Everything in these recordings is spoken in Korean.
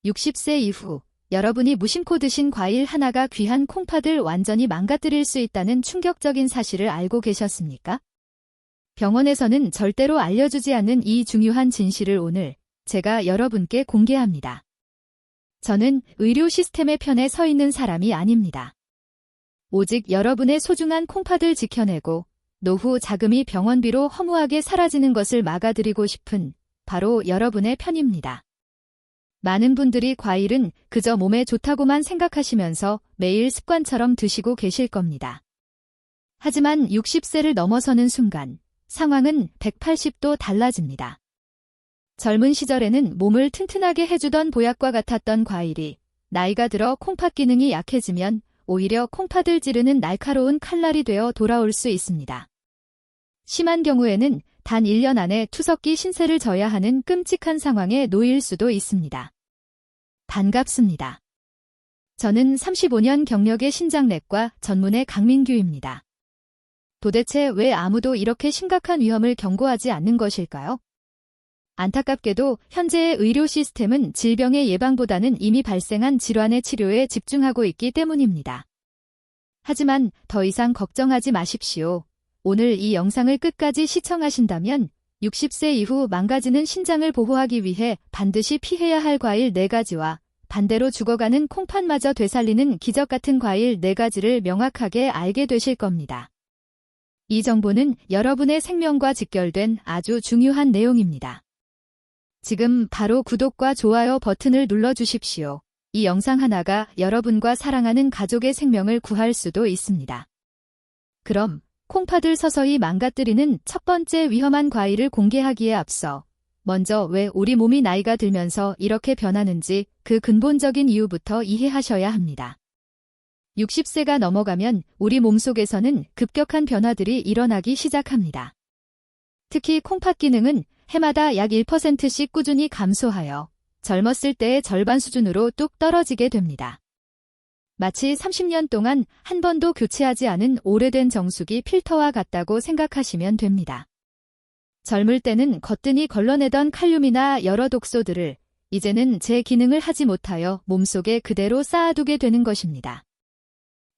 60세 이후 여러분이 무심코 드신 과일 하나가 귀한 콩팥을 완전히 망가뜨릴 수 있다는 충격적인 사실을 알고 계셨습니까? 병원에서는 절대로 알려주지 않는 이 중요한 진실을 오늘 제가 여러분께 공개합니다. 저는 의료 시스템의 편에 서 있는 사람이 아닙니다. 오직 여러분의 소중한 콩팥을 지켜내고 노후 자금이 병원비로 허무하게 사라지는 것을 막아드리고 싶은 바로 여러분의 편입니다. 많은 분들이 과일은 그저 몸에 좋다고만 생각하시면서 매일 습관처럼 드시고 계실 겁니다. 하지만 60세를 넘어서는 순간 상황은 180도 달라집니다. 젊은 시절에는 몸을 튼튼하게 해주던 보약과 같았던 과일이 나이가 들어 콩팥 기능이 약해지면 오히려 콩팥을 찌르는 날카로운 칼날이 되어 돌아올 수 있습니다. 심한 경우에는 단 1년 안에 투석기 신세를 져야 하는 끔찍한 상황에 놓일 수도 있습니다. 반갑습니다. 저는 35년 경력의 신장내과 전문의 강민규입니다. 도대체 왜 아무도 이렇게 심각한 위험을 경고하지 않는 것일까요? 안타깝게도 현재의 의료 시스템은 질병의 예방보다는 이미 발생한 질환의 치료에 집중하고 있기 때문입니다. 하지만 더 이상 걱정하지 마십시오. 오늘 이 영상을 끝까지 시청하신다면 60세 이후 망가지는 신장을 보호하기 위해 반드시 피해야 할 과일 4가지와 반대로 죽어가는 콩팥마저 되살리는 기적 같은 과일 4가지를 명확하게 알게 되실 겁니다. 이 정보는 여러분의 생명과 직결된 아주 중요한 내용입니다. 지금 바로 구독과 좋아요 버튼을 눌러주십시오. 이 영상 하나가 여러분과 사랑하는 가족의 생명을 구할 수도 있습니다. 그럼 콩팥을 서서히 망가뜨리는 첫 번째 위험한 과일을 공개하기에 앞서 먼저 왜 우리 몸이 나이가 들면서 이렇게 변하는지 그 근본적인 이유부터 이해하셔야 합니다. 60세가 넘어가면 우리 몸속에서는 급격한 변화들이 일어나기 시작합니다. 특히 콩팥 기능은 해마다 약 1%씩 꾸준히 감소하여 젊었을 때의 절반 수준으로 뚝 떨어지게 됩니다. 마치 30년 동안 한 번도 교체하지 않은 오래된 정수기 필터와 같다고 생각하시면 됩니다. 젊을 때는 거뜬히 걸러내던 칼륨이나 여러 독소들을 이제는 제 기능을 하지 못하여 몸속에 그대로 쌓아두게 되는 것입니다.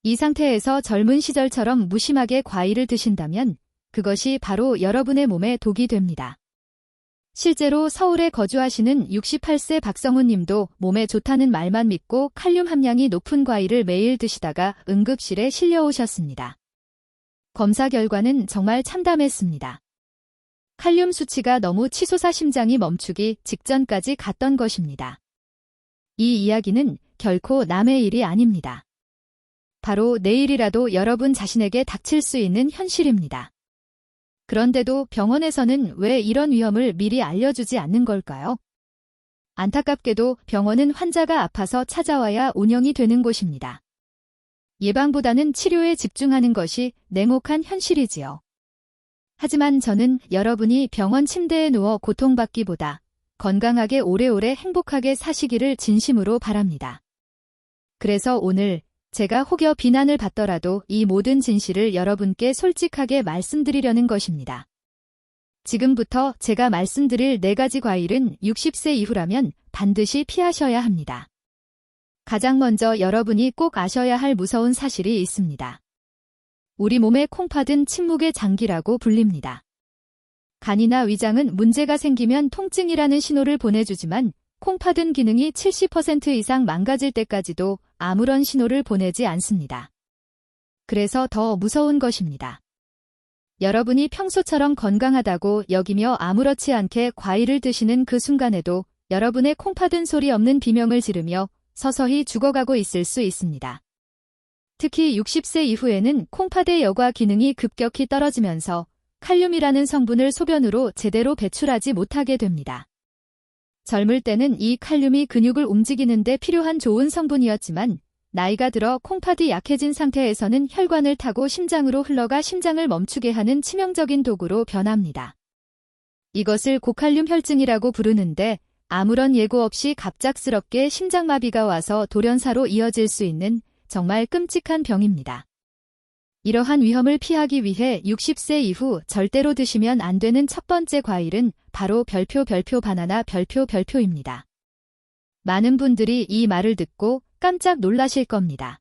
이 상태에서 젊은 시절처럼 무심하게 과일을 드신다면 그것이 바로 여러분의 몸에 독이 됩니다. 실제로 서울에 거주하시는 68세 박성훈 님도 몸에 좋다는 말만 믿고 칼륨 함량이 높은 과일을 매일 드시다가 응급실에 실려오셨습니다. 검사 결과는 정말 참담했습니다. 칼륨 수치가 너무 치솟아 심장이 멈추기 직전까지 갔던 것입니다. 이 이야기는 결코 남의 일이 아닙니다. 바로 내일이라도 여러분 자신에게 닥칠 수 있는 현실입니다. 그런데도 병원에서는 왜 이런 위험을 미리 알려주지 않는 걸까요? 안타깝게도 병원은 환자가 아파서 찾아와야 운영이 되는 곳입니다. 예방보다는 치료에 집중하는 것이 냉혹한 현실이지요. 하지만 저는 여러분이 병원 침대에 누워 고통받기보다 건강하게 오래오래 행복하게 사시기를 진심으로 바랍니다. 그래서 오늘 제가 혹여 비난을 받더라도 이 모든 진실을 여러분께 솔직하게 말씀드리려는 것입니다. 지금부터 제가 말씀드릴 4가지 과일은 60세 이후라면 반드시 피하셔야 합니다. 가장 먼저 여러분이 꼭 아셔야 할 무서운 사실이 있습니다. 우리 몸의 콩팥은 침묵의 장기라고 불립니다. 간이나 위장은 문제가 생기면 통증이라는 신호를 보내주지만 콩팥은 기능이 70% 이상 망가질 때까지도 아무런 신호를 보내지 않습니다. 그래서 더 무서운 것입니다. 여러분이 평소처럼 건강하다고 여기며 아무렇지 않게 과일을 드시는 그 순간에도 여러분의 콩팥은 소리 없는 비명을 지르며 서서히 죽어가고 있을 수 있습니다. 특히 60세 이후에는 콩팥의 여과 기능이 급격히 떨어지면서 칼륨이라는 성분을 소변으로 제대로 배출하지 못하게 됩니다. 젊을 때는 이 칼륨이 근육을 움직이는 데 필요한 좋은 성분이었지만 나이가 들어 콩팥이 약해진 상태에서는 혈관을 타고 심장으로 흘러가 심장을 멈추게 하는 치명적인 도구로 변합니다. 이것을 고칼륨 혈증이라고 부르는데 아무런 예고 없이 갑작스럽게 심장마비가 와서 돌연사로 이어질 수 있는 정말 끔찍한 병입니다. 이러한 위험을 피하기 위해 60세 이후 절대로 드시면 안 되는 첫 번째 과일은 바로 별표 바나나 별표입니다. 많은 분들이 이 말을 듣고 깜짝 놀라실 겁니다.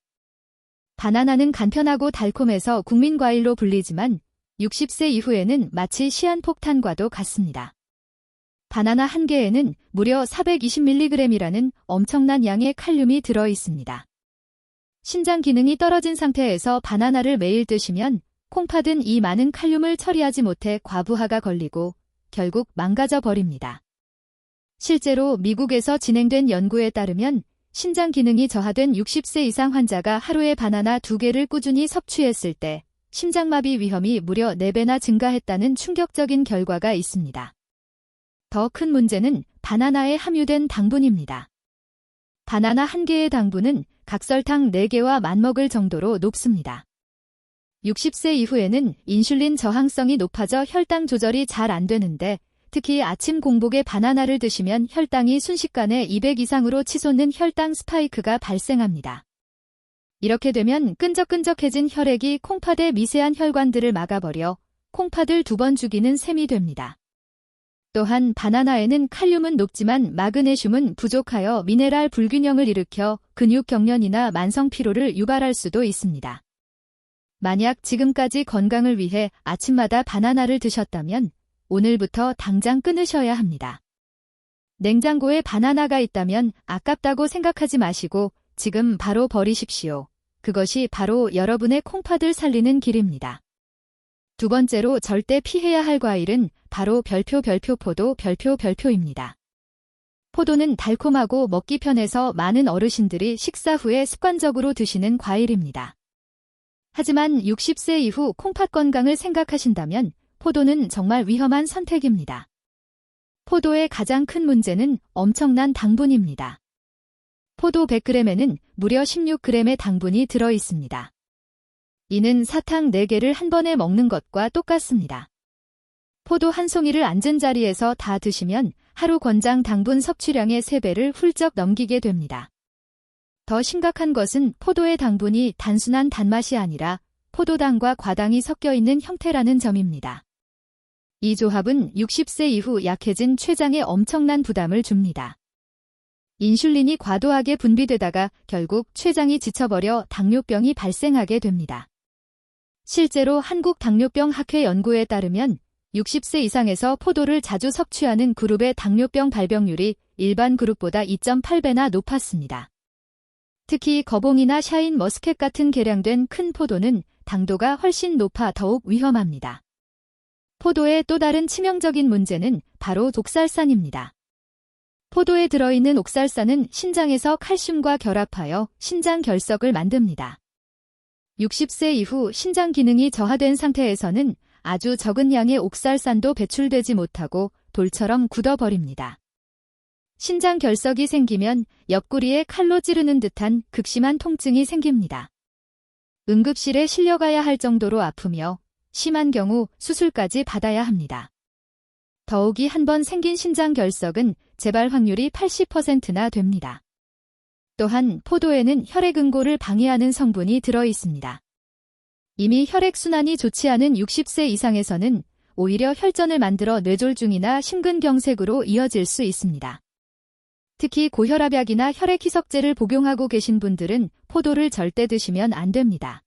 바나나는 간편하고 달콤해서 국민과일로 불리지만 60세 이후에는 마치 시한폭탄과도 같습니다. 바나나 한 개에는 무려 420mg이라는 엄청난 양의 칼륨이 들어 있습니다. 신장 기능이 떨어진 상태에서 바나나를 매일 드시면 콩팥은 이 많은 칼륨을 처리하지 못해 과부하가 걸리고 결국 망가져 버립니다. 실제로 미국에서 진행된 연구에 따르면 신장 기능이 저하된 60세 이상 환자가 하루에 바나나 2개를 꾸준히 섭취했을 때 심장마비 위험이 무려 4배나 증가했다는 충격적인 결과가 있습니다. 더 큰 문제는 바나나에 함유된 당분입니다. 바나나 한 개의 당분은 각설탕 4개와 맞먹을 정도로 높습니다. 60세 이후에는 인슐린 저항성이 높아져 혈당 조절이 잘 안 되는데 특히 아침 공복에 바나나를 드시면 혈당이 순식간에 200 이상으로 치솟는 혈당 스파이크가 발생합니다. 이렇게 되면 끈적끈적해진 혈액이 콩팥의 미세한 혈관들을 막아버려 콩팥을 2번 죽이는 셈이 됩니다. 또한 바나나에는 칼륨은 높지만 마그네슘은 부족하여 미네랄 불균형을 일으켜 근육 경련이나 만성 피로를 유발할 수도 있습니다. 만약 지금까지 건강을 위해 아침마다 바나나를 드셨다면 오늘부터 당장 끊으셔야 합니다. 냉장고에 바나나가 있다면 아깝다고 생각하지 마시고 지금 바로 버리십시오. 그것이 바로 여러분의 콩팥을 살리는 길입니다. 두 번째로 절대 피해야 할 과일은 바로 별표입니다. 포도는 달콤하고 먹기 편해서 많은 어르신들이 식사 후에 습관적으로 드시는 과일입니다. 하지만 60세 이후 콩팥 건강을 생각하신다면 포도는 정말 위험한 선택입니다. 포도의 가장 큰 문제는 엄청난 당분입니다. 포도 100g에는 무려 16g의 당분이 들어 있습니다. 이는 사탕 4개를 한 번에 먹는 것과 똑같습니다. 포도 한 송이를 앉은 자리에서 다 드시면 하루 권장 당분 섭취량의 3배를 훌쩍 넘기게 됩니다. 더 심각한 것은 포도의 당분이 단순한 단맛이 아니라 포도당과 과당이 섞여 있는 형태라는 점입니다. 이 조합은 60세 이후 약해진 췌장에 엄청난 부담을 줍니다. 인슐린이 과도하게 분비되다가 결국 췌장이 지쳐버려 당뇨병이 발생하게 됩니다. 실제로 한국당뇨병학회 연구에 따르면 60세 이상에서 포도를 자주 섭취하는 그룹의 당뇨병 발병률이 일반 그룹보다 2.8배나 높았습니다. 특히 거봉이나 샤인 머스켓 같은 개량된 큰 포도는 당도가 훨씬 높아 더욱 위험합니다. 포도의 또 다른 치명적인 문제는 바로 옥살산입니다. 포도에 들어있는 옥살산은 신장에서 칼슘과 결합하여 신장 결석을 만듭니다. 60세 이후 신장 기능이 저하된 상태에서는 아주 적은 양의 옥살산도 배출되지 못하고 돌처럼 굳어버립니다. 신장 결석이 생기면 옆구리에 칼로 찌르는 듯한 극심한 통증이 생깁니다. 응급실에 실려가야 할 정도로 아프며 심한 경우 수술까지 받아야 합니다. 더욱이 한번 생긴 신장 결석은 재발 확률이 80%나 됩니다. 또한 포도에는 혈액응고를 방해하는 성분이 들어 있습니다. 이미 혈액순환이 좋지 않은 60세 이상에서는 오히려 혈전을 만들어 뇌졸중이나 심근경색으로 이어질 수 있습니다. 특히 고혈압약이나 혈액희석제를 복용하고 계신 분들은 포도를 절대 드시면 안 됩니다.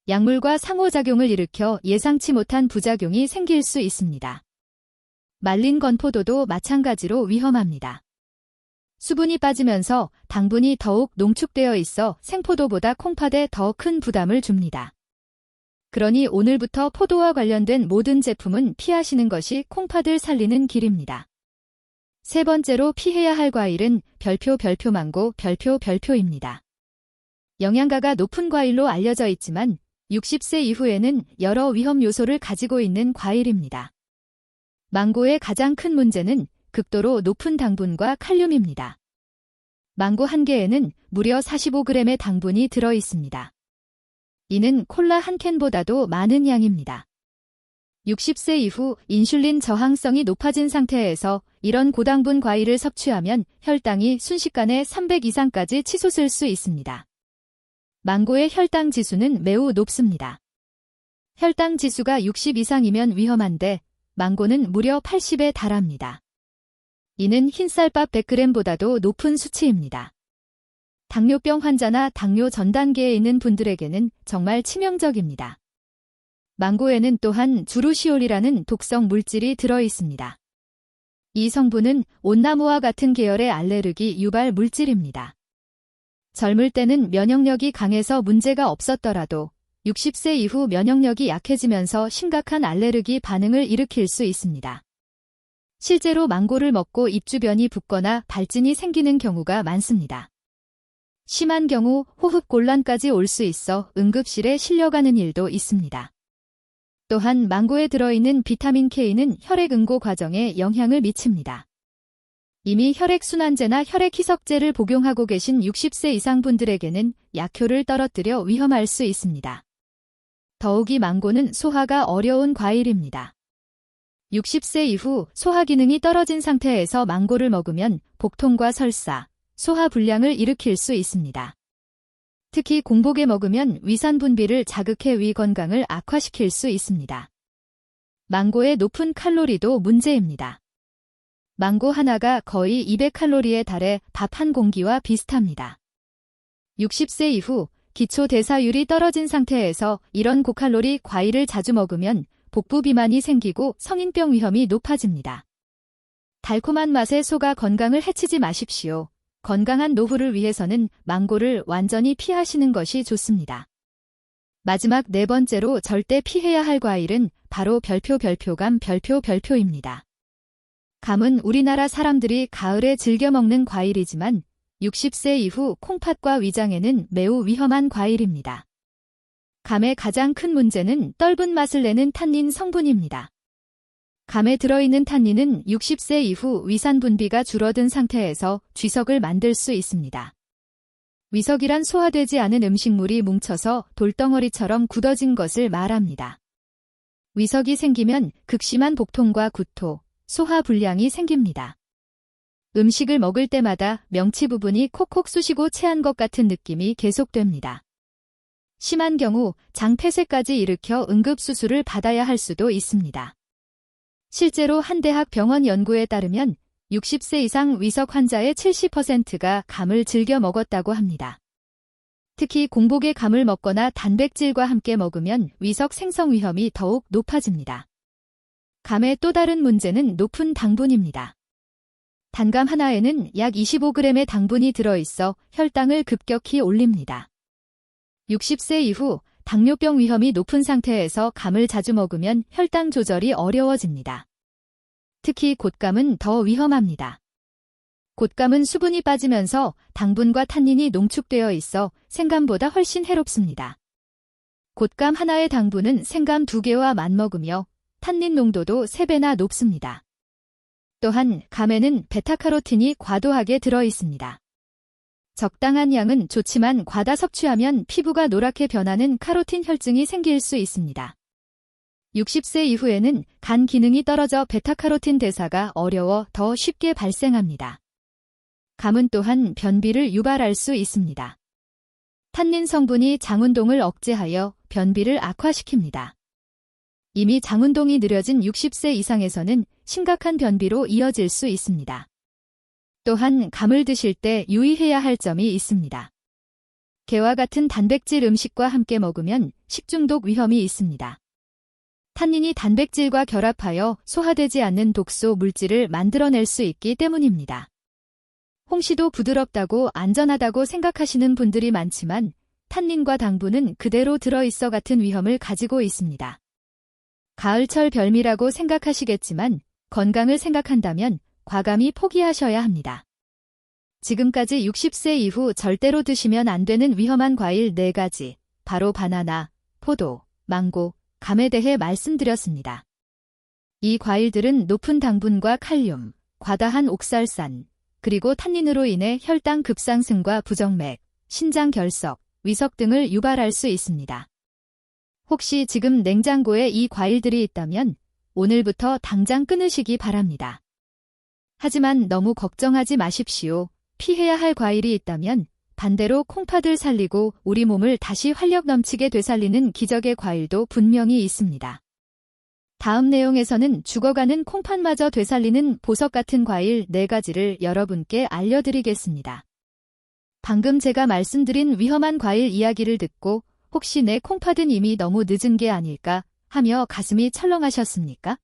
약물과 상호작용을 일으켜 예상치 못한 부작용이 생길 수 있습니다. 말린 건포도도 마찬가지로 위험합니다. 수분이 빠지면서 당분이 더욱 농축되어 있어 생포도보다 콩팥에 더 큰 부담을 줍니다. 그러니 오늘부터 포도와 관련된 모든 제품은 피하시는 것이 콩팥을 살리는 길입니다. 세 번째로 피해야 할 과일은 별표입니다. 영양가가 높은 과일로 알려져 있지만 60세 이후에는 여러 위험 요소를 가지고 있는 과일입니다. 망고의 가장 큰 문제는 극도로 높은 당분과 칼륨입니다. 망고 한 개에는 무려 45g의 당분이 들어 있습니다. 이는 콜라 한 캔보다도 많은 양입니다. 60세 이후 인슐린 저항성이 높아진 상태에서 이런 고당분 과일을 섭취하면 혈당이 순식간에 300 이상까지 치솟을 수 있습니다. 망고의 혈당 지수는 매우 높습니다. 혈당 지수가 60 이상이면 위험한데 망고는 무려 80에 달합니다. 이는 흰쌀밥 100g보다도 높은 수치입니다. 당뇨병 환자나 당뇨 전 단계에 있는 분들에게는 정말 치명적입니다. 망고에는 또한 주루시올이라는 독성 물질이 들어 있습니다. 이 성분은 온나무와 같은 계열의 알레르기 유발 물질입니다. 젊을 때는 면역력이 강해서 문제가 없었더라도 60세 이후 면역력이 약해지면서 심각한 알레르기 반응을 일으킬 수 있습니다. 실제로 망고를 먹고 입 주변이 붓거나 발진이 생기는 경우가 많습니다. 심한 경우 호흡곤란까지 올 수 있어 응급실에 실려가는 일도 있습니다. 또한 망고에 들어있는 비타민 K는 혈액 응고 과정에 영향을 미칩니다. 이미 혈액순환제나 혈액희석제를 복용하고 계신 60세 이상 분들에게는 약효를 떨어뜨려 위험할 수 있습니다. 더욱이 망고는 소화가 어려운 과일입니다. 60세 이후 소화 기능이 떨어진 상태에서 망고를 먹으면 복통과 설사, 소화 불량을 일으킬 수 있습니다. 특히 공복에 먹으면 위산 분비를 자극해 위 건강을 악화시킬 수 있습니다. 망고의 높은 칼로리도 문제입니다. 망고 하나가 거의 200칼로리에 달해 밥 한 공기와 비슷합니다. 60세 이후 기초 대사율이 떨어진 상태에서 이런 고칼로리 과일을 자주 먹으면 복부 비만이 생기고 성인병 위험이 높아집니다. 달콤한 맛에 속아 건강을 해치지 마십시오. 건강한 노후를 위해서는 망고를 완전히 피하시는 것이 좋습니다. 마지막 네 번째로 절대 피해야 할 과일은 바로 별표입니다. 감은 우리나라 사람들이 가을에 즐겨 먹는 과일이지만 60세 이후 콩팥과 위장에는 매우 위험한 과일입니다. 감의 가장 큰 문제는 떫은 맛을 내는 탄닌 성분입니다. 감에 들어있는 탄닌은 60세 이후 위산 분비가 줄어든 상태에서 쥐석을 만들 수 있습니다. 위석이란 소화되지 않은 음식물이 뭉쳐서 돌덩어리처럼 굳어진 것을 말합니다. 위석이 생기면 극심한 복통과 구토, 소화 불량이 생깁니다. 음식을 먹을 때마다 명치 부분이 콕콕 쑤시고 체한 것 같은 느낌이 계속됩니다. 심한 경우 장 폐쇄까지 일으켜 응급수술을 받아야 할 수도 있습니다. 실제로 한 대학 병원 연구에 따르면 60세 이상 위석 환자의 70%가 감을 즐겨 먹었다고 합니다. 특히 공복에 감을 먹거나 단백질과 함께 먹으면 위석 생성 위험이 더욱 높아집니다. 감의 또 다른 문제는 높은 당분입니다. 단감 하나에는 약 25g의 당분이 들어있어 혈당을 급격히 올립니다. 60세 이후 당뇨병 위험이 높은 상태에서 감을 자주 먹으면 혈당 조절이 어려워집니다. 특히 곶감은 더 위험합니다. 곶감은 수분이 빠지면서 당분과 탄닌이 농축되어 있어 생감보다 훨씬 해롭습니다. 곶감 하나의 당분은 생감 2개와 맞먹으며 탄닌 농도도 3배나 높습니다. 또한 감에는 베타카로틴이 과도하게 들어있습니다. 적당한 양은 좋지만 과다 섭취하면 피부가 노랗게 변하는 카로틴 혈증이 생길 수 있습니다. 60세 이후에는 간 기능이 떨어져 베타카로틴 대사가 어려워 더 쉽게 발생합니다. 감은 또한 변비를 유발할 수 있습니다. 탄닌 성분이 장운동을 억제하여 변비를 악화시킵니다. 이미 장운동이 느려진 60세 이상에서는 심각한 변비로 이어질 수 있습니다. 또한 감을 드실 때 유의해야 할 점이 있습니다. 게와 같은 단백질 음식과 함께 먹으면 식중독 위험이 있습니다. 탄닌이 단백질과 결합하여 소화되지 않는 독소 물질을 만들어낼 수 있기 때문입니다. 홍시도 부드럽다고 안전하다고 생각하시는 분들이 많지만 탄닌과 당분은 그대로 들어있어 같은 위험을 가지고 있습니다. 가을철 별미라고 생각하시겠지만 건강을 생각한다면 과감히 포기하셔야 합니다. 지금까지 60세 이후 절대로 드시면 안 되는 위험한 과일 4가지, 바로 바나나, 포도, 망고, 감에 대해 말씀드렸습니다. 이 과일들은 높은 당분과 칼륨, 과다한 옥살산, 그리고 탄닌으로 인해 혈당 급상승과 부정맥, 신장 결석, 위석 등을 유발할 수 있습니다. 혹시 지금 냉장고에 이 과일들이 있다면 오늘부터 당장 끊으시기 바랍니다. 하지만 너무 걱정하지 마십시오. 피해야 할 과일이 있다면 반대로 콩팥을 살리고 우리 몸을 다시 활력 넘치게 되살리는 기적의 과일도 분명히 있습니다. 다음 내용에서는 죽어가는 콩팥마저 되살리는 보석 같은 과일 4가지를 여러분께 알려드리겠습니다. 방금 제가 말씀드린 위험한 과일 이야기를 듣고 혹시 내 콩팥은 이미 너무 늦은 게 아닐까 하며 가슴이 철렁하셨습니까?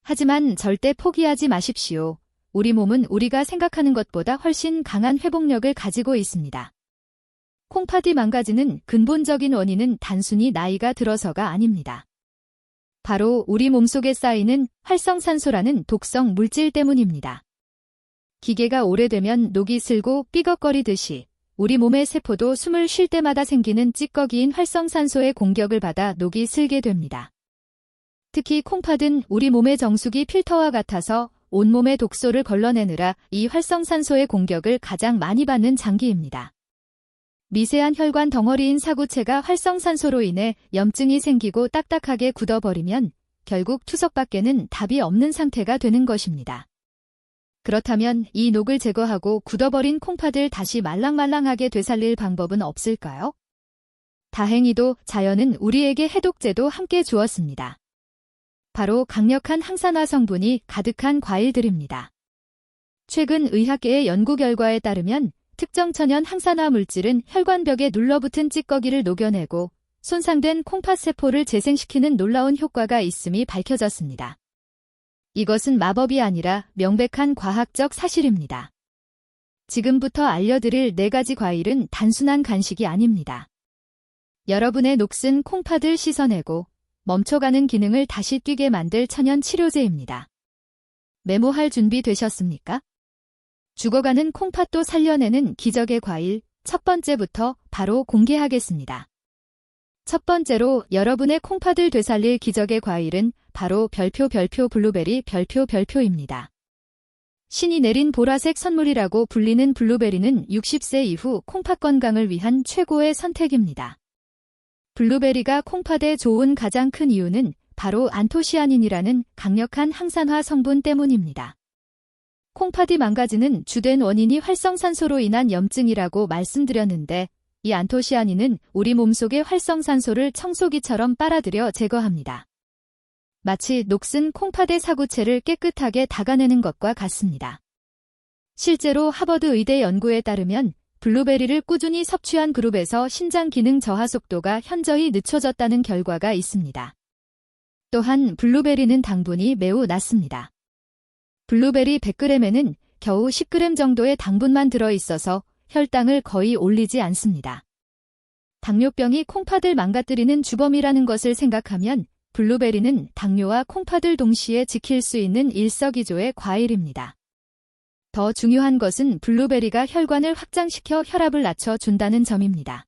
하지만 절대 포기하지 마십시오. 우리 몸은 우리가 생각하는 것보다 훨씬 강한 회복력을 가지고 있습니다. 콩팥이 망가지는 근본적인 원인은 단순히 나이가 들어서가 아닙니다. 바로 우리 몸속에 쌓이는 활성산소라는 독성 물질 때문입니다. 기계가 오래되면 녹이 슬고 삐걱거리듯이 우리 몸의 세포도 숨을 쉴 때마다 생기는 찌꺼기인 활성산소의 공격을 받아 녹이 슬게 됩니다. 특히 콩팥은 우리 몸의 정수기 필터와 같아서 온몸의 독소를 걸러내느라 이 활성산소의 공격을 가장 많이 받는 장기입니다. 미세한 혈관 덩어리인 사구체가 활성산소로 인해 염증이 생기고 딱딱하게 굳어버리면 결국 투석밖에는 답이 없는 상태가 되는 것입니다. 그렇다면 이 녹을 제거하고 굳어버린 콩팥을 다시 말랑말랑하게 되살릴 방법은 없을까요? 다행히도 자연은 우리에게 해독제도 함께 주었습니다. 바로 강력한 항산화 성분이 가득한 과일들입니다. 최근 의학계의 연구 결과에 따르면 특정 천연 항산화 물질은 혈관벽에 눌러붙은 찌꺼기를 녹여내고 손상된 콩팥세포를 재생시키는 놀라운 효과가 있음이 밝혀졌습니다. 이것은 마법이 아니라 명백한 과학적 사실입니다. 지금부터 알려드릴 4가지 과일은 단순한 간식이 아닙니다. 여러분의 녹슨 콩팥을 씻어내고 멈춰가는 기능을 다시 뛰게 만들 천연 치료제입니다. 메모할 준비 되셨습니까? 죽어가는 콩팥도 살려내는 기적의 과일 첫 번째부터 바로 공개하겠습니다. 첫 번째로 여러분의 콩팥을 되살릴 기적의 과일은 바로 별표 블루베리 별표입니다. 신이 내린 보라색 선물이라고 불리는 블루베리는 60세 이후 콩팥 건강을 위한 최고의 선택입니다. 블루베리가 콩팥에 좋은 가장 큰 이유는 바로 안토시아닌이라는 강력한 항산화 성분 때문입니다. 콩팥이 망가지는 주된 원인이 활성산소로 인한 염증이라고 말씀드렸는데 이 안토시아닌은 우리 몸속의 활성산소를 청소기처럼 빨아들여 제거합니다. 마치 녹슨 콩팥의 사구체를 깨끗하게 닦아내는 것과 같습니다. 실제로 하버드 의대 연구에 따르면 블루베리를 꾸준히 섭취한 그룹에서 신장 기능 저하 속도가 현저히 늦춰졌다는 결과가 있습니다. 또한 블루베리는 당분이 매우 낮습니다. 블루베리 100g에는 겨우 10g 정도의 당분만 들어있어서 혈당을 거의 올리지 않습니다. 당뇨병이 콩팥을 망가뜨리는 주범이라는 것을 생각하면 블루베리는 당뇨와 콩팥을 동시에 지킬 수 있는 일석이조의 과일입니다. 더 중요한 것은 블루베리가 혈관을 확장시켜 혈압을 낮춰준다는 점입니다.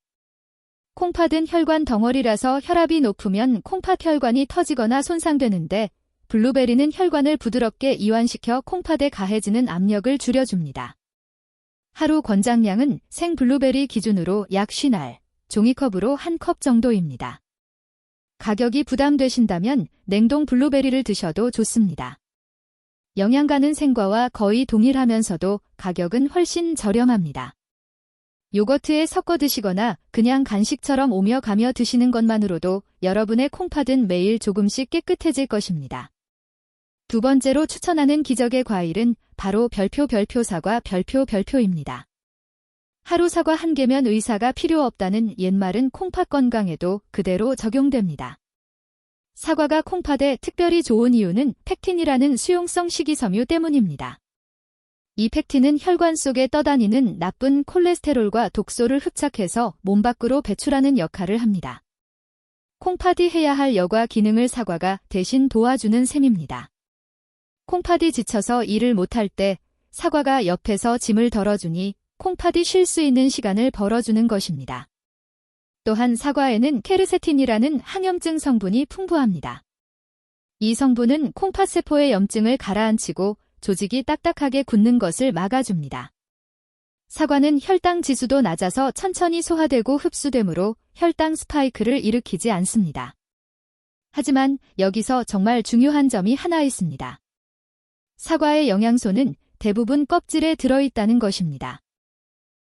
콩팥은 혈관 덩어리라서 혈압이 높으면 콩팥 혈관이 터지거나 손상되는데 블루베리는 혈관을 부드럽게 이완시켜 콩팥에 가해지는 압력을 줄여줍니다. 하루 권장량은 생 블루베리 기준으로 약 50알, 종이컵으로 1컵 정도입니다. 가격이 부담되신다면 냉동 블루베리를 드셔도 좋습니다. 영양가는 생과와 거의 동일하면서도 가격은 훨씬 저렴합니다. 요거트에 섞어 드시거나 그냥 간식처럼 오며 가며 드시는 것만으로도 여러분의 콩팥은 매일 조금씩 깨끗해질 것입니다. 두 번째로 추천하는 기적의 과일은 바로 별표 사과 별표입니다. 하루 사과 1개면 의사가 필요 없다는 옛말은 콩팥 건강에도 그대로 적용됩니다. 사과가 콩팥에 특별히 좋은 이유는 팩틴이라는 수용성 식이섬유 때문입니다. 이 팩틴은 혈관 속에 떠다니는 나쁜 콜레스테롤과 독소를 흡착해서 몸 밖으로 배출하는 역할을 합니다. 콩팥이 해야 할 여과 기능을 사과가 대신 도와주는 셈입니다. 콩팥이 지쳐서 일을 못할 때 사과가 옆에서 짐을 덜어주니 콩팥이 쉴 수 있는 시간을 벌어주는 것입니다. 또한 사과에는 케르세틴이라는 항염증 성분이 풍부합니다. 이 성분은 콩팥세포의 염증을 가라앉히고 조직이 딱딱하게 굳는 것을 막아줍니다. 사과는 혈당 지수도 낮아서 천천히 소화되고 흡수되므로 혈당 스파이크를 일으키지 않습니다. 하지만 여기서 정말 중요한 점이 하나 있습니다. 사과의 영양소는 대부분 껍질에 들어있다는 것입니다.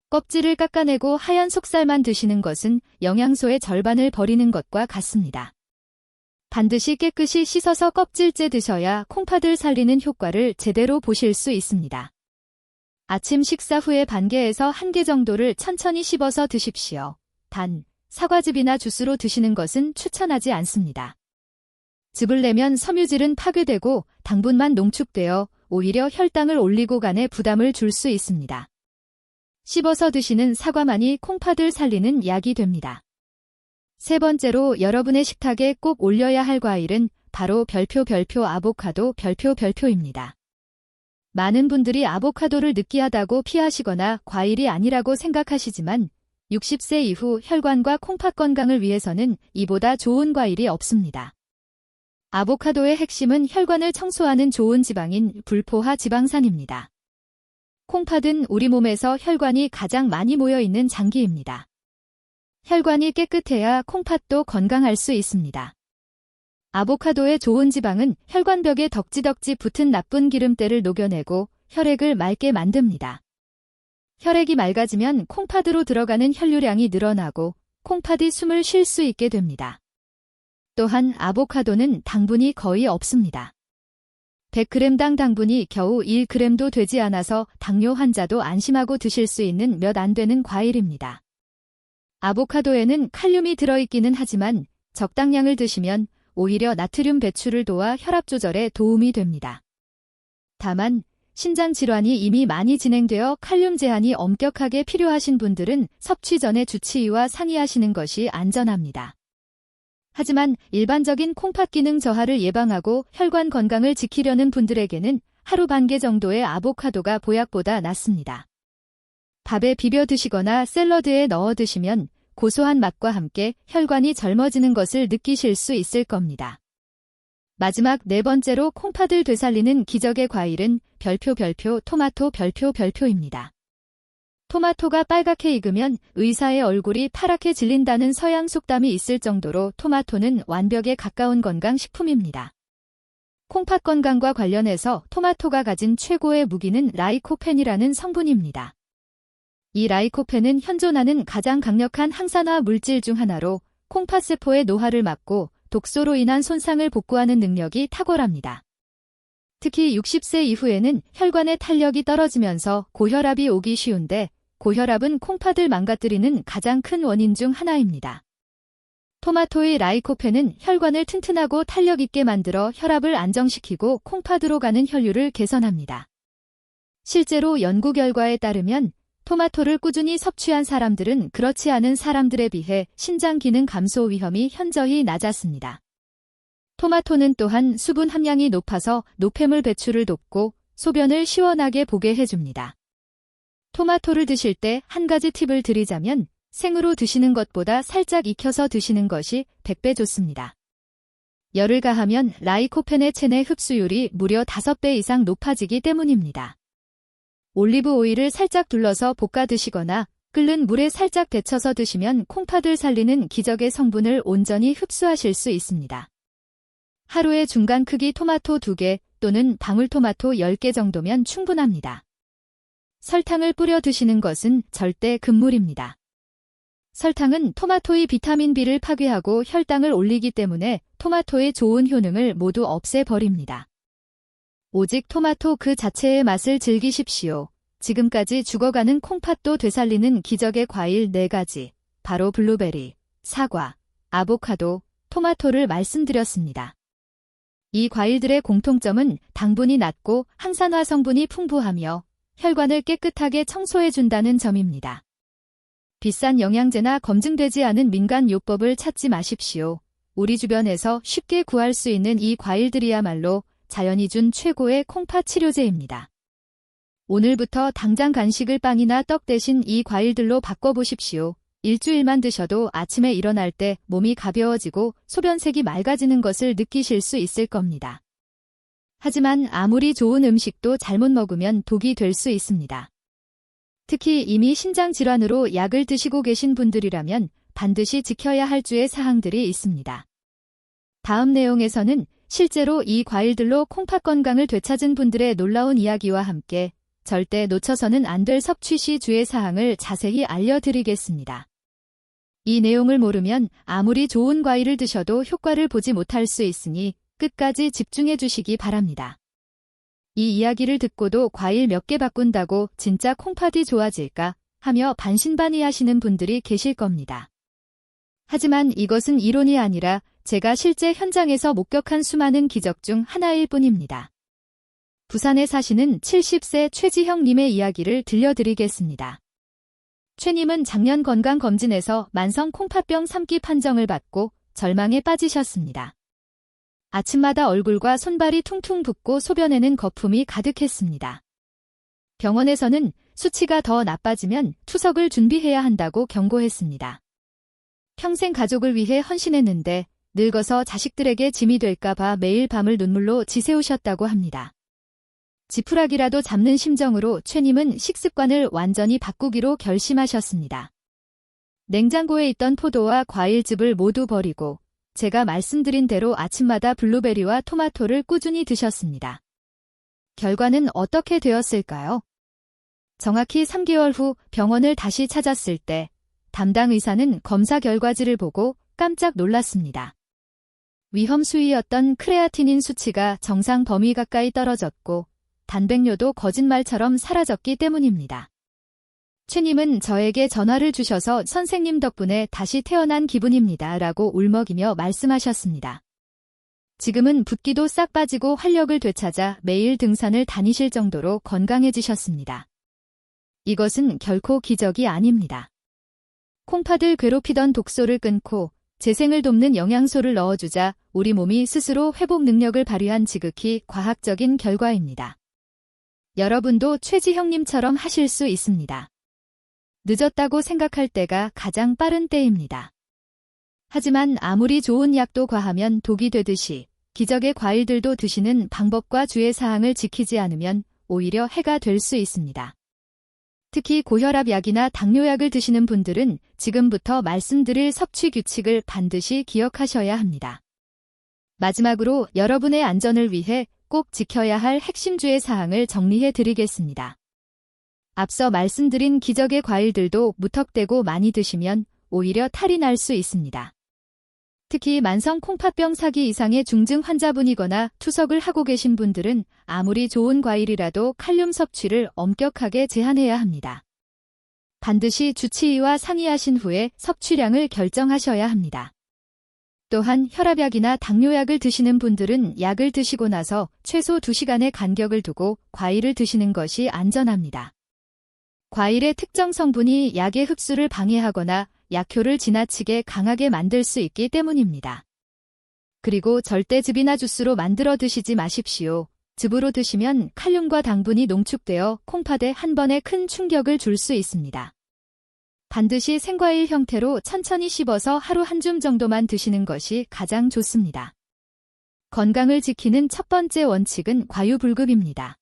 껍질을 깎아내고 하얀 속살만 드시는 것은 영양소의 절반을 버리는 것과 같습니다. 반드시 깨끗이 씻어서 껍질째 드셔야 콩팥을 살리는 효과를 제대로 보실 수 있습니다. 아침 식사 후에 반 개에서 1개 정도를 천천히 씹어서 드십시오. 단, 사과즙이나 주스로 드시는 것은 추천하지 않습니다. 즙을 내면 섬유질은 파괴되고 당분만 농축되어 오히려 혈당을 올리고 간에 부담을 줄 수 있습니다. 씹어서 드시는 사과만이 콩팥을 살리는 약이 됩니다. 세 번째로 여러분의 식탁에 꼭 올려야 할 과일은 바로 별표 아보카도 별표입니다. 많은 분들이 아보카도를 느끼하다고 피하시거나 과일이 아니라고 생각하시지만 60세 이후 혈관과 콩팥 건강을 위해서는 이보다 좋은 과일이 없습니다. 아보카도의 핵심은 혈관을 청소하는 좋은 지방인 불포화 지방산입니다. 콩팥은 우리 몸에서 혈관이 가장 많이 모여 있는 장기입니다. 혈관이 깨끗해야 콩팥도 건강할 수 있습니다. 아보카도의 좋은 지방은 혈관벽에 덕지덕지 붙은 나쁜 기름때를 녹여내고 혈액을 맑게 만듭니다. 혈액이 맑아지면 콩팥으로 들어가는 혈류량이 늘어나고 콩팥이 숨을 쉴 수 있게 됩니다. 또한 아보카도는 당분이 거의 없습니다. 100g당 당분이 겨우 1g도 되지 않아서 당뇨 환자도 안심하고 드실 수 있는 몇 안 되는 과일입니다. 아보카도에는 칼륨이 들어있기는 하지만 적당량을 드시면 오히려 나트륨 배출을 도와 혈압 조절에 도움이 됩니다. 다만 신장 질환이 이미 많이 진행되어 칼륨 제한이 엄격하게 필요하신 분들은 섭취 전에 주치의와 상의하시는 것이 안전합니다. 하지만 일반적인 콩팥 기능 저하를 예방하고 혈관 건강을 지키려는 분들에게는 하루 반 개 정도의 아보카도가 보약보다 낫습니다. 밥에 비벼 드시거나 샐러드에 넣어 드시면 고소한 맛과 함께 혈관이 젊어지는 것을 느끼실 수 있을 겁니다. 마지막 네 번째로 콩팥을 되살리는 기적의 과일은 별표 토마토 별표입니다. 토마토가 빨갛게 익으면 의사의 얼굴이 파랗게 질린다는 서양 속담이 있을 정도로 토마토는 완벽에 가까운 건강식품입니다. 콩팥 건강과 관련해서 토마토가 가진 최고의 무기는 라이코펜이라는 성분입니다. 이 라이코펜은 현존하는 가장 강력한 항산화 물질 중 하나로 콩팥세포의 노화를 막고 독소로 인한 손상을 복구하는 능력이 탁월합니다. 특히 60세 이후에는 혈관의 탄력이 떨어지면서 고혈압이 오기 쉬운데 고혈압은 콩팥을 망가뜨리는 가장 큰 원인 중 하나입니다. 토마토의 라이코펜은 혈관을 튼튼하고 탄력 있게 만들어 혈압을 안정시키고 콩팥으로 가는 혈류를 개선합니다. 실제로 연구 결과에 따르면 토마토를 꾸준히 섭취한 사람들은 그렇지 않은 사람들에 비해 신장 기능 감소 위험이 현저히 낮았습니다. 토마토는 또한 수분 함량이 높아서 노폐물 배출을 돕고 소변을 시원하게 보게 해줍니다. 토마토를 드실 때 한 가지 팁을 드리자면 생으로 드시는 것보다 살짝 익혀서 드시는 것이 100배 좋습니다. 열을 가하면 라이코펜의 체내 흡수율이 무려 5배 이상 높아지기 때문입니다. 올리브 오일을 살짝 둘러서 볶아 드시거나 끓는 물에 살짝 데쳐서 드시면 콩팥을 살리는 기적의 성분을 온전히 흡수하실 수 있습니다. 하루에 중간 크기 토마토 2개 또는 방울토마토 10개 정도면 충분합니다. 설탕을 뿌려 드시는 것은 절대 금물입니다. 설탕은 토마토의 비타민 B를 파괴하고 혈당을 올리기 때문에 토마토의 좋은 효능을 모두 없애버립니다. 오직 토마토 그 자체의 맛을 즐기십시오. 지금까지 죽어가는 콩팥도 되살리는 기적의 과일 4가지, 바로 블루베리, 사과, 아보카도, 토마토를 말씀드렸습니다. 이 과일들의 공통점은 당분이 낮고 항산화 성분이 풍부하며 혈관을 깨끗하게 청소해준다는 점입니다. 비싼 영양제나 검증되지 않은 민간 요법을 찾지 마십시오. 우리 주변에서 쉽게 구할 수 있는 이 과일들이야말로 자연이 준 최고의 콩팥 치료제입니다. 오늘부터 당장 간식을 빵이나 떡 대신 이 과일들로 바꿔보십시오. 일주일만 드셔도 아침에 일어날 때 몸이 가벼워지고 소변색이 맑아지는 것을 느끼실 수 있을 겁니다. 하지만 아무리 좋은 음식도 잘못 먹으면 독이 될 수 있습니다. 특히 이미 신장 질환으로 약을 드시고 계신 분들이라면 반드시 지켜야 할 주의 사항들이 있습니다. 다음 내용에서는 실제로 이 과일들로 콩팥 건강을 되찾은 분들의 놀라운 이야기와 함께 절대 놓쳐서는 안 될 섭취 시 주의 사항을 자세히 알려드리겠습니다. 이 내용을 모르면 아무리 좋은 과일을 드셔도 효과를 보지 못할 수 있으니 끝까지 집중해 주시기 바랍니다. 이 이야기를 듣고도 과일 몇 개 바꾼다고 진짜 콩팥이 좋아질까 하며 반신반의하시는 분들이 계실 겁니다. 하지만 이것은 이론이 아니라 제가 실제 현장에서 목격한 수많은 기적 중 하나일 뿐입니다. 부산에 사시는 70세 최지형님의 이야기를 들려드리겠습니다. 최님은 작년 건강검진에서 만성 콩팥병 3기 판정을 받고 절망에 빠지셨습니다. 아침마다 얼굴과 손발이 퉁퉁 붓고 소변에는 거품이 가득했습니다. 병원에서는 수치가 더 나빠지면 투석을 준비해야 한다고 경고했습니다. 평생 가족을 위해 헌신했는데 늙어서 자식들에게 짐이 될까봐 매일 밤을 눈물로 지새우셨다고 합니다. 지푸라기라도 잡는 심정으로 최님은 식습관을 완전히 바꾸기로 결심하셨습니다. 냉장고에 있던 포도와 과일즙을 모두 버리고 제가 말씀드린 대로 아침마다 블루베리와 토마토를 꾸준히 드셨습니다. 결과는 어떻게 되었을까요? 정확히 3개월 후 병원을 다시 찾았을 때 담당 의사는 검사 결과지를 보고 깜짝 놀랐습니다. 위험 수위였던 크레아티닌 수치가 정상 범위 가까이 떨어졌고 단백뇨도 거짓말처럼 사라졌기 때문입니다. 최님은 저에게 전화를 주셔서 선생님 덕분에 다시 태어난 기분입니다 라고 울먹이며 말씀하셨습니다. 지금은 붓기도 싹 빠지고 활력을 되찾아 매일 등산을 다니실 정도로 건강해지셨습니다. 이것은 결코 기적이 아닙니다. 콩팥을 괴롭히던 독소를 끊고 재생을 돕는 영양소를 넣어주자 우리 몸이 스스로 회복 능력을 발휘한 지극히 과학적인 결과입니다. 여러분도 최지형님처럼 하실 수 있습니다. 늦었다고 생각할 때가 가장 빠른 때입니다. 하지만 아무리 좋은 약도 과하면 독이 되듯이 기적의 과일들도 드시는 방법과 주의사항을 지키지 않으면 오히려 해가 될 수 있습니다. 특히 고혈압 약이나 당뇨약을 드시는 분들은 지금부터 말씀드릴 섭취 규칙을 반드시 기억하셔야 합니다. 마지막으로 여러분의 안전을 위해 꼭 지켜야 할 핵심 주의사항을 정리해 드리겠습니다. 앞서 말씀드린 기적의 과일들도 무턱대고 많이 드시면 오히려 탈이 날 수 있습니다. 특히 만성 콩팥병 4기 이상의 중증 환자분이거나 투석을 하고 계신 분들은 아무리 좋은 과일이라도 칼륨 섭취를 엄격하게 제한해야 합니다. 반드시 주치의와 상의하신 후에 섭취량을 결정하셔야 합니다. 또한 혈압약이나 당뇨약을 드시는 분들은 약을 드시고 나서 최소 2시간의 간격을 두고 과일을 드시는 것이 안전합니다. 과일의 특정 성분이 약의 흡수를 방해하거나 약효를 지나치게 강하게 만들 수 있기 때문입니다. 그리고 절대 즙이나 주스로 만들어 드시지 마십시오. 즙으로 드시면 칼륨과 당분이 농축되어 콩팥에 한 번에 큰 충격을 줄 수 있습니다. 반드시 생과일 형태로 천천히 씹어서 하루 한 줌 정도만 드시는 것이 가장 좋습니다. 건강을 지키는 첫 번째 원칙은 과유불급입니다.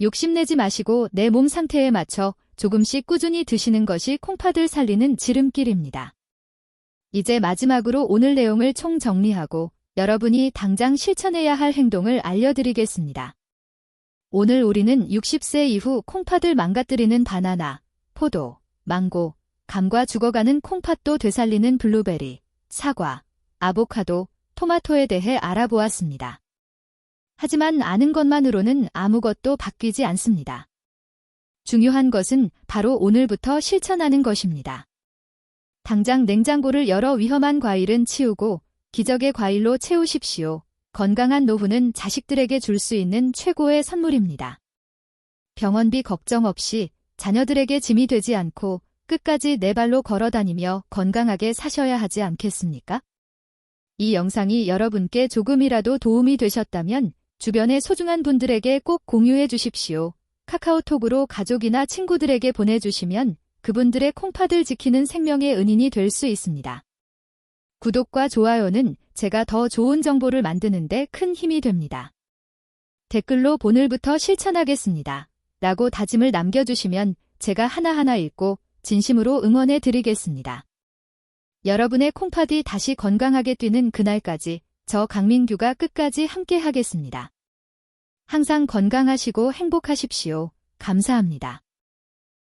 욕심내지 마시고 내 몸 상태에 맞춰 조금씩 꾸준히 드시는 것이 콩팥을 살리는 지름길입니다. 이제 마지막으로 오늘 내용을 총정리하고 여러분이 당장 실천해야 할 행동을 알려드리겠습니다. 오늘 우리는 60세 이후 콩팥을 망가뜨리는 바나나, 포도, 망고, 감과 죽어가는 콩팥도 되살리는 블루베리, 사과, 아보카도, 토마토에 대해 알아보았습니다. 하지만 아는 것만으로는 아무것도 바뀌지 않습니다. 중요한 것은 바로 오늘부터 실천하는 것입니다. 당장 냉장고를 열어 위험한 과일은 치우고 기적의 과일로 채우십시오. 건강한 노후는 자식들에게 줄 수 있는 최고의 선물입니다. 병원비 걱정 없이 자녀들에게 짐이 되지 않고 끝까지 내 발로 걸어다니며 건강하게 사셔야 하지 않겠습니까? 이 영상이 여러분께 조금이라도 도움이 되셨다면 주변의 소중한 분들에게 꼭 공유해 주십시오. 카카오톡으로 가족이나 친구들에게 보내주시면 그분들의 콩팥을 지키는 생명의 은인이 될 수 있습니다. 구독과 좋아요는 제가 더 좋은 정보를 만드는 데 큰 힘이 됩니다. 댓글로 오늘부터 실천하겠습니다. 라고 다짐을 남겨주시면 제가 하나하나 읽고 진심으로 응원해 드리겠습니다. 여러분의 콩팥이 다시 건강하게 뛰는 그날까지 저 강민규가 끝까지 함께 하겠습니다. 항상 건강하시고 행복하십시오. 감사합니다.